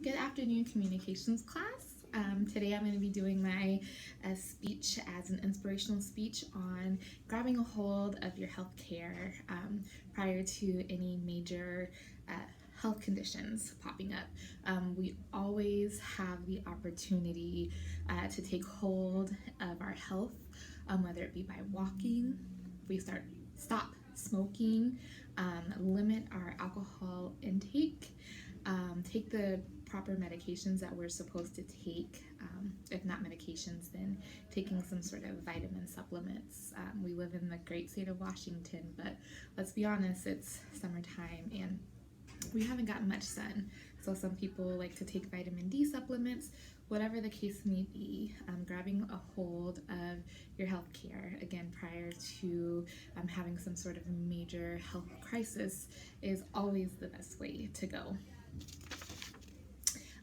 Good afternoon, communications class. Today I'm going to be doing my speech as an inspirational speech on grabbing a hold of your health care prior to any major health conditions popping up. We always have the opportunity to take hold of our health, whether it be by walking, we stop smoking, limit our alcohol intake, take the proper medications that we're supposed to take. If not medications, then taking some sort of vitamin supplements. We live in the great state of Washington, but let's be honest, it's summertime and we haven't gotten much sun. So some people like to take vitamin D supplements. Whatever the case may be, grabbing a hold of your health care, again, prior to having some sort of major health crisis is always the best way to go.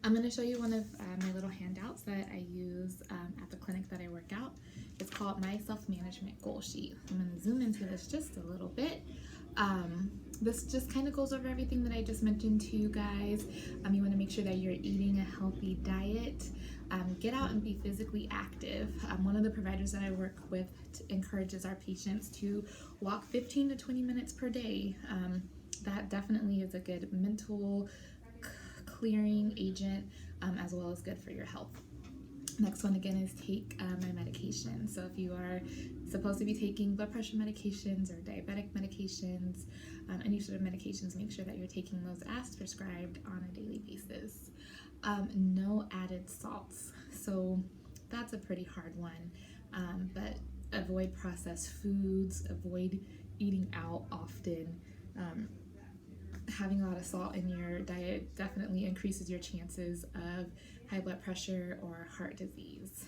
I'm going to show you one of my little handouts that I use at the clinic that I work out. It's called my self-management goal sheet. I'm going to zoom into this just a little bit. This just kind of goes over everything that I just mentioned to you guys. You want to make sure that you're eating a healthy diet. Get out and be physically active. One of the providers that I work with encourages our patients to walk 15 to 20 minutes per day. That definitely is a good mental clearing agent, as well as good for your health. Next one again is take my medication. So if you are supposed to be taking blood pressure medications or diabetic medications, any sort of medications, make sure that you're taking those as prescribed on a daily basis. No added salts. So that's a pretty hard one, but avoid processed foods, avoid eating out often. Having a lot of salt in your diet definitely increases your chances of high blood pressure or heart disease.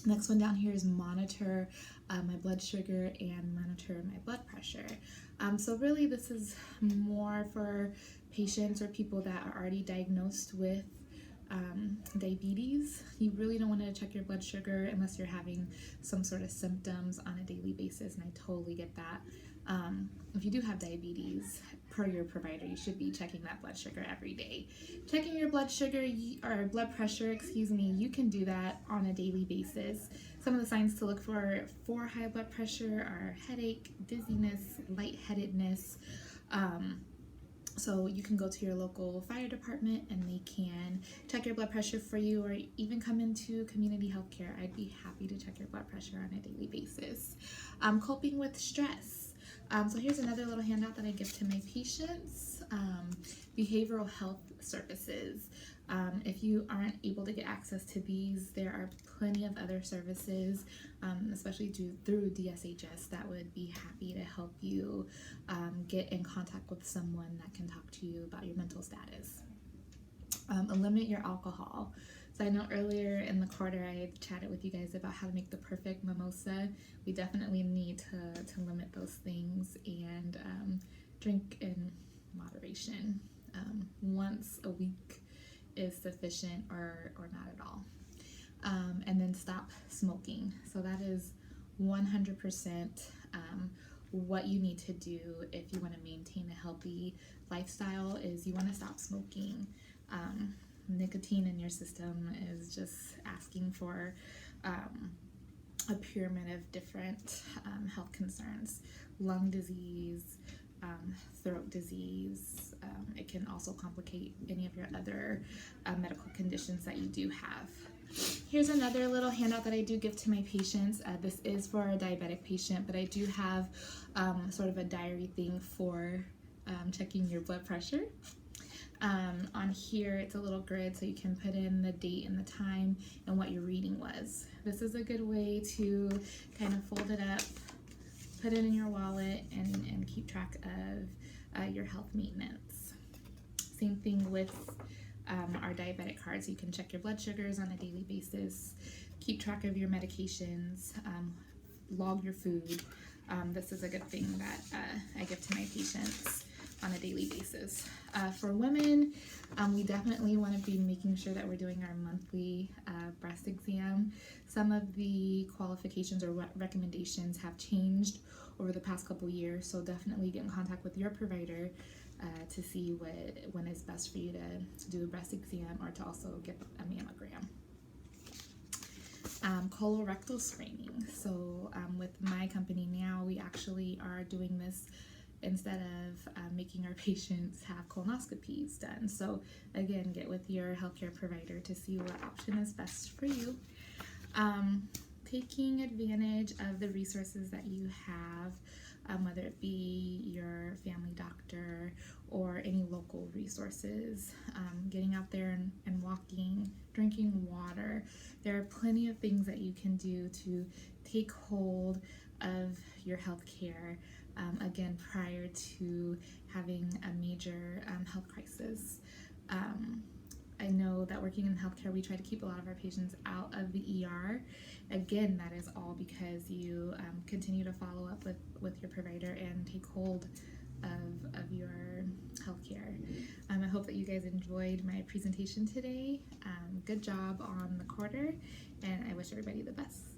Next one down here is monitor my blood sugar and monitor my blood pressure. So really this is more for patients or people that are already diagnosed with diabetes. You really don't want to check your blood sugar unless you're having some sort of symptoms on a daily basis, and I totally get that. If you do have diabetes, per your provider, you should be checking that blood sugar every day. Checking your blood sugar or blood pressure, you can do that on a daily basis. Some of the signs to look for high blood pressure are headache, dizziness, lightheadedness. So you can go to your local fire department and they can check your blood pressure for you, or even come into community health care. I'd be happy to check your blood pressure on a daily basis. Coping with stress. So here's another little handout that I give to my patients. Behavioral health services. If you aren't able to get access to these, there are plenty of other services, especially through DSHS, that would be happy to help you get in contact with someone that can talk to you about your mental status. Limit your alcohol. So I know earlier in the quarter I had chatted with you guys about how to make the perfect mimosa. We definitely need to limit those things and drink in moderation. Once a week is sufficient or not at all. And then stop smoking. So that is 100% what you need to do if you want to maintain a healthy lifestyle. Is you want to stop smoking. Nicotine in your system is just asking for a pyramid of different health concerns. Lung disease, throat disease. It can also complicate any of your other medical conditions that you do have. Here's another little handout that I do give to my patients. This is for a diabetic patient, but I do have sort of a diary thing for checking your blood pressure. On here, it's a little grid so you can put in the date and the time and what your reading was. This is a good way to kind of fold it up, put it in your wallet, and keep track of your health maintenance. Same thing with our diabetic cards. You can check your blood sugars on a daily basis, keep track of your medications, log your food. This is a good thing that I give to my patients on a daily basis. For women, we definitely want to be making sure that we're doing our monthly breast exam. Some of the qualifications or recommendations have changed over the past couple years, so definitely get in contact with your provider to see when it's best for you to do a breast exam or to also get a mammogram. Colorectal screening. So with my company now, we actually are doing this instead of making our patients have colonoscopies done. So again, get with your healthcare provider to see what option is best for you. Taking advantage of the resources that you have, whether it be your family doctor or any local resources, getting out there and walking, drinking water. There are plenty of things that you can do to take hold of your health care, again, prior to having a major health crisis. I know that working in healthcare, we try to keep a lot of our patients out of the ER. Again, that is all because you continue to follow up with your provider and take hold of your healthcare. I hope that you guys enjoyed my presentation today. Good job on the quarter, and I wish everybody the best.